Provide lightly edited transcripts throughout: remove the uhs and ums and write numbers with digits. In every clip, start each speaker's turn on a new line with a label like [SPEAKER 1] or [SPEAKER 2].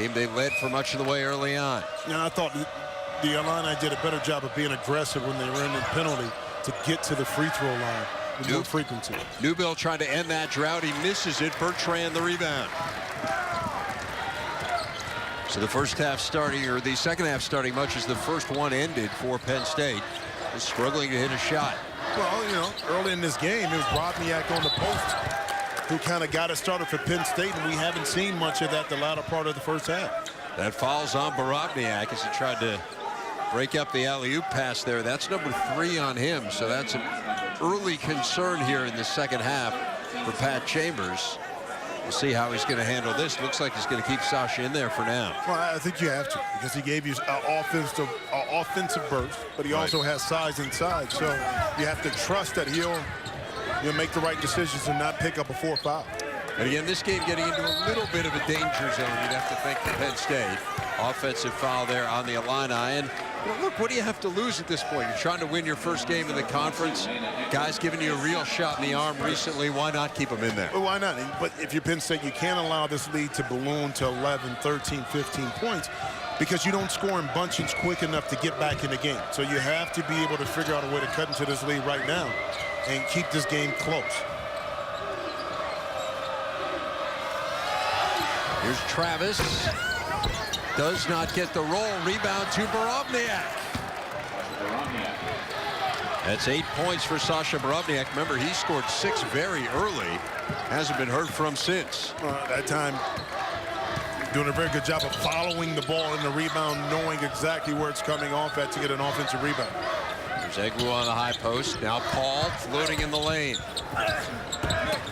[SPEAKER 1] Game they led for much of the way early on.
[SPEAKER 2] Yeah, I thought the Illini did a better job of being aggressive when they were in the penalty to get to the free throw line with more frequency.
[SPEAKER 1] Newbill trying to end that drought. He misses it. Bertrand the rebound. So the first half starting, or the second half starting much as the first one ended for Penn State. Was struggling to hit a shot.
[SPEAKER 2] Well, you know, early in this game, it was Borovnjak on the post who kind of got it started for Penn State, and we haven't seen much of that the latter part of the first half.
[SPEAKER 1] That falls on Borovnjak as he tried to break up the alley-oop pass there. That's number 3 on him, so that's an early concern here in the second half for Pat Chambers. We'll see how he's going to handle this. Looks like he's going to keep Sasha in there for now.
[SPEAKER 2] Well, I think you have to, because he gave you an offensive burst, but he also has size inside. So you have to trust that he'll make the right decisions and not pick up a 4 foul.
[SPEAKER 1] And again, this game getting into a little bit of a danger zone, you'd have to think, for Penn State. Offensive foul there on the Illini. And look, what do you have to lose at this point? You're trying to win your first game in the conference. Guys giving you a real shot in the arm recently. Why not keep them in there?
[SPEAKER 2] Well, why not? But if you're Penn State, you can't allow this lead to balloon to 11, 13, 15 points because you don't score in bunches quick enough to get back in the game. So you have to be able to figure out a way to cut into this lead right now and keep this game close.
[SPEAKER 1] Here's Travis. Does not get the roll. Rebound to Borovnjak. That's 8 points for Sasha Borovnjak. Remember, he scored 6 very early. Hasn't been heard from since.
[SPEAKER 2] That time, doing a very good job of following the ball in the rebound, knowing exactly where it's coming off at to get an offensive rebound.
[SPEAKER 1] There's Egwu on the high post. Now Paul floating in the lane.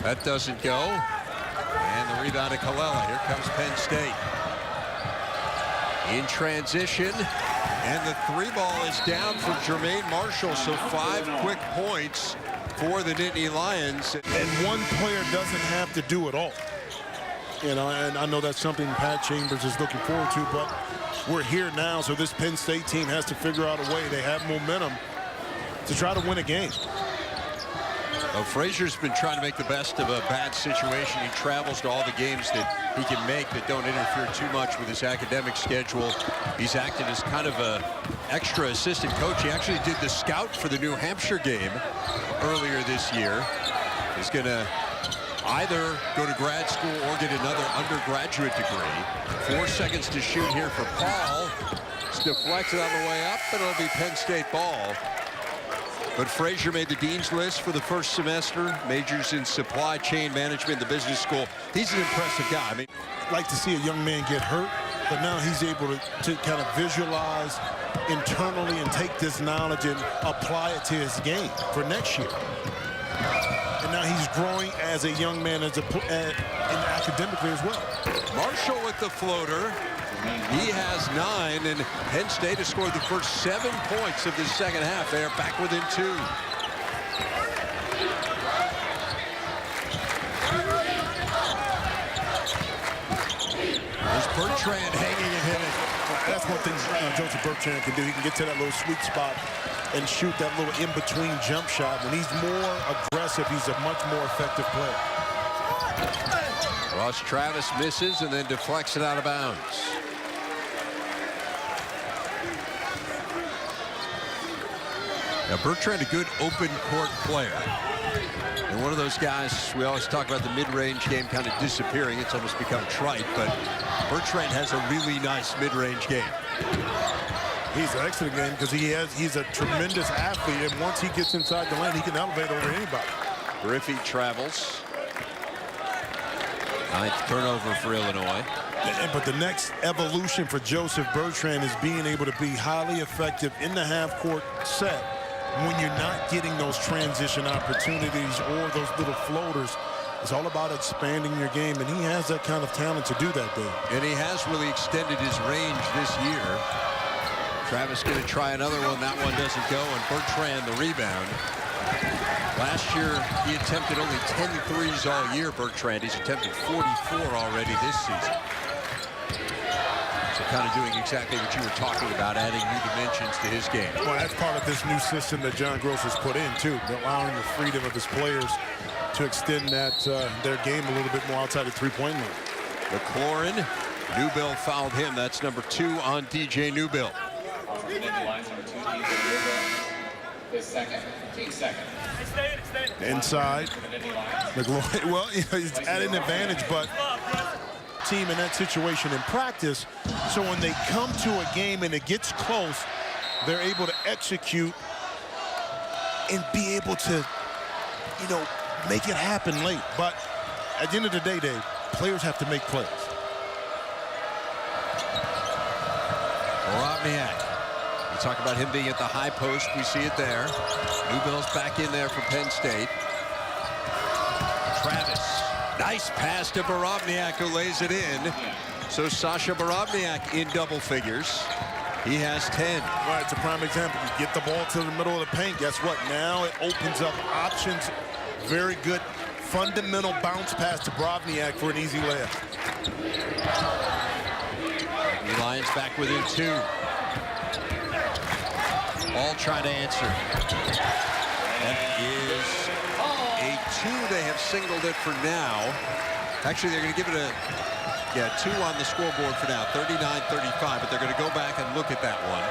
[SPEAKER 1] That doesn't go. And the rebound to Kalela. Here comes Penn State. In transition, and the 3 ball is down for Jermaine Marshall, so 5 quick points for the Nittany Lions.
[SPEAKER 2] And one player doesn't have to do it all. You know, and I know that's something Pat Chambers is looking forward to, but we're here now, so this Penn State team has to figure out a way. They have momentum to try to win a game.
[SPEAKER 1] Well, Frazier's been trying to make the best of a bad situation. He travels to all the games that he can make that don't interfere too much with his academic schedule. He's acted as kind of a extra assistant coach. He actually did the scout for the New Hampshire game earlier this year. He's going to either go to grad school or get another undergraduate degree. 4 seconds to shoot here for Paul. It's deflected on the way up, but it'll be Penn State ball. But Frazier made the dean's list for the first semester, majors in supply chain management, the business school. He's an impressive guy. I mean,
[SPEAKER 2] I'd like to see a young man get hurt, but now he's able to kind of visualize internally and take this knowledge and apply it to his game for next year. And now he's growing as a young man, and academically as well.
[SPEAKER 1] Marshall with the floater. He has 9, and Penn State has scored the first 7 points of the second half. They are back within 2. There's Bertrand hanging and hitting.
[SPEAKER 2] That's one thing Joseph Bertrand can do. He can get to that little sweet spot and shoot that little in-between jump shot. When he's more aggressive, he's a much more effective player.
[SPEAKER 1] Ross Travis misses and then deflects it out of bounds. Now Bertrand, a good open court player. And one of those guys, we always talk about the mid-range game kind of disappearing. It's almost become trite, but Bertrand has a really nice mid-range game.
[SPEAKER 2] He's an excellent game because he's a tremendous athlete, and once he gets inside the lane, he can elevate over anybody.
[SPEAKER 1] Griffey travels. 9th turnover for Illinois.
[SPEAKER 2] But the next evolution for Joseph Bertrand is being able to be highly effective in the half-court set when you're not getting those transition opportunities or those little floaters. It's all about expanding your game, and he has that kind of talent to do that, Dave.
[SPEAKER 1] And he has really extended his range this year. Travis going to try another one. That one doesn't go, and Bertrand the rebound. Last year, he attempted only 10 threes all year, Bertrand. He's attempted 44 already this season. So kind of doing exactly what you were talking about, adding new dimensions to his game.
[SPEAKER 2] Well, that's part of this new system that John Gross has put in, too, allowing the freedom of his players to extend that their game a little bit more outside the three-point line.
[SPEAKER 1] McLaurin Newbill fouled him. That's number 2 on DJ Newbill.
[SPEAKER 2] Inside. Well, he's at an advantage, but team in that situation in practice. So when they come to a game and it gets close, they're able to execute and be able to, make it happen late. But at the end of the day, Dave, players have to make plays.
[SPEAKER 1] Borovnjak. We talk about him being at the high post. We see it there. Newbill's back in there for Penn State. Travis. Nice pass to Borovnjak, who lays it in. So Sasha Borovnjak in double figures. He has 10.
[SPEAKER 2] Well, it's a prime example. You get the ball to the middle of the paint. Guess what? Now it opens up options. Very good fundamental bounce pass to Borovnjak for an easy layup.
[SPEAKER 1] The Lions back within 2. All trying to answer. That is a 2. They have singled it for now. Actually, they're going to give it a 2 on the scoreboard for now. 39-35, but they're going to go back and look at that one.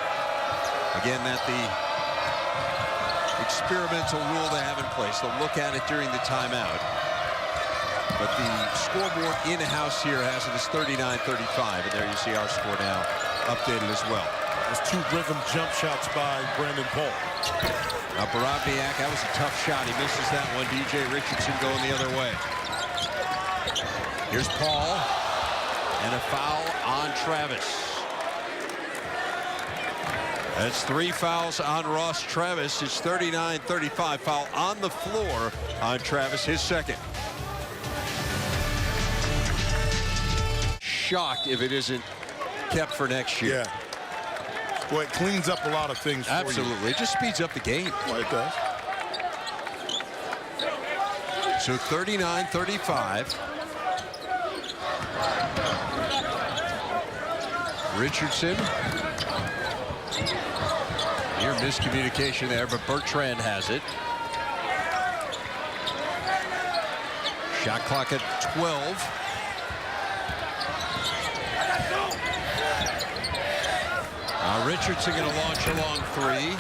[SPEAKER 1] Again, that the experimental rule they have in place. They'll look at it during the timeout. But the scoreboard in-house here has it as 39-35, and there you see our score now updated as well.
[SPEAKER 2] There's 2 rhythm jump shots by Brandon Paul.
[SPEAKER 1] Now Borovnjak, that was a tough shot. He misses that one. DJ Richardson going the other way. Here's Paul, and a foul on Travis. That's 3 fouls on Ross Travis. It's 39-35. Foul on the floor on Travis, his second. Shocked if it isn't kept for next year.
[SPEAKER 2] Yeah. Well, it cleans up a lot of things for you.
[SPEAKER 1] Absolutely. It just speeds up the game.
[SPEAKER 2] Well, it does.
[SPEAKER 1] So 39-35. Richardson. Near miscommunication there, but Bertrand has it. Shot clock at 12. Richardson going to launch a long 3.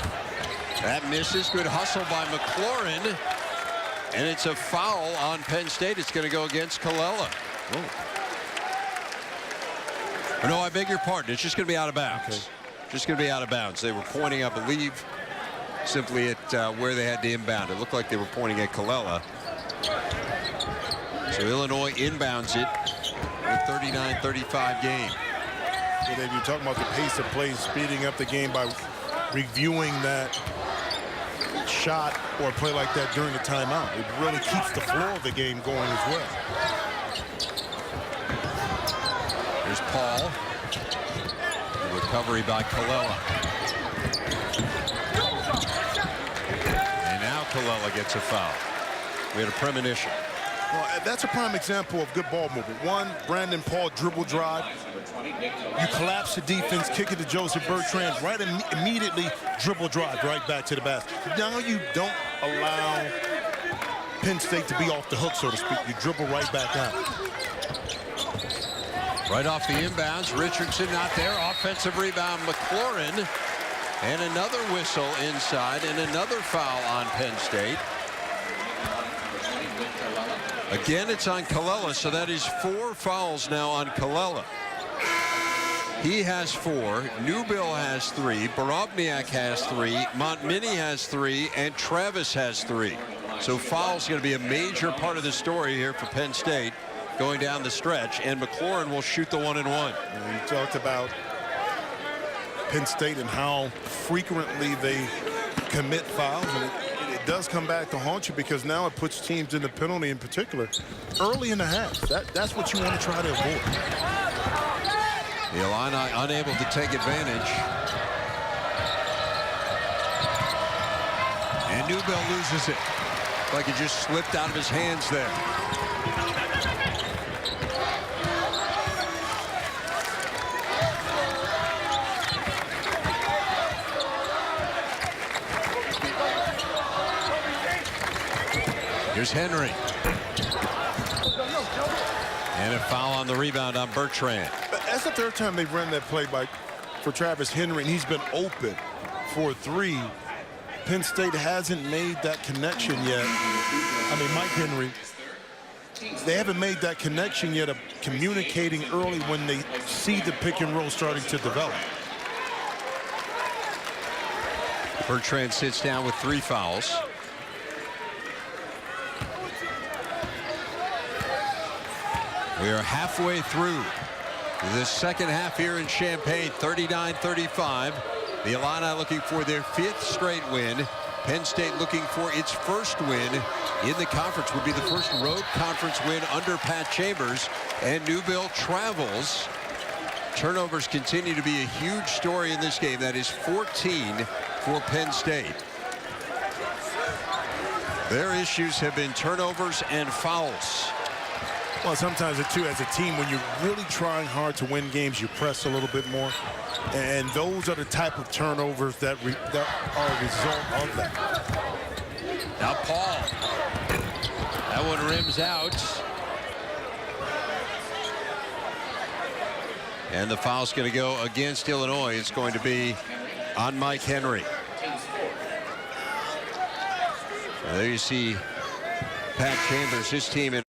[SPEAKER 1] That misses. Good hustle by McLaurin. And it's a foul on Penn State. It's going to go against Colella. Oh, no, I beg your pardon. It's just going to be out of bounds.
[SPEAKER 2] Okay.
[SPEAKER 1] Just going to be out of bounds. They were pointing, I believe, simply at where they had to inbound. It looked like they were pointing at Colella. So Illinois inbounds it with 39-35 game.
[SPEAKER 2] So Dave, you're talking about the pace of play, speeding up the game by reviewing that shot or a play like that during the timeout. It really keeps the flow of the game going as well.
[SPEAKER 1] Here's Paul. The recovery by Colella. And now Colella gets a foul. We had a premonition.
[SPEAKER 2] Well, that's a prime example of good ball movement. One, Brandon Paul dribble drive. You collapse the defense, kick it to Joseph Bertrand, right immediately dribble drive right back to the basket. Now you don't allow Penn State to be off the hook, so to speak. You dribble right back out.
[SPEAKER 1] Right off the inbounds, Richardson not there. Offensive rebound, McLaurin. And another whistle inside and another foul on Penn State. Again, it's on Colella, so that is 4 fouls now on Colella. He has 4, Newbill has 3, Borovnjak has 3, Montminy has 3, and Travis has 3. So fouls going to be a major part of the story here for Penn State going down the stretch, and McLaurin will shoot the 1-and-1.
[SPEAKER 2] You talked about Penn State and how frequently they commit fouls, and it does come back to haunt you because now it puts teams in the penalty in particular early in the half. That's what you want to try to avoid.
[SPEAKER 1] The Illini unable to take advantage. And Newbill loses it. Like it just slipped out of his hands there. Here's Henry. And a foul on the rebound on Bertrand.
[SPEAKER 2] That's the third time they've run that play for Travis Henry, and he's been open for 3. Penn State hasn't made that connection yet. I mean, Mike Henry, they haven't made that connection yet of communicating early when they see the pick and roll starting to develop.
[SPEAKER 1] Bertrand sits down with 3 fouls. We are halfway through the second half here in Champaign, 39-35. The Illini looking for their 5th straight win. Penn State looking for its first win in the conference. Would be the first road conference win under Pat Chambers. And Newville travels. Turnovers continue to be a huge story in this game. That is 14 for Penn State. Their issues have been turnovers and fouls.
[SPEAKER 2] Well, sometimes too, as a team, when you're really trying hard to win games, you press a little bit more. And those are the type of turnovers that are a result of that.
[SPEAKER 1] Now Paul. That one rims out. And the foul's going to go against Illinois. It's going to be on Mike Henry. There you see Pat Chambers, his team in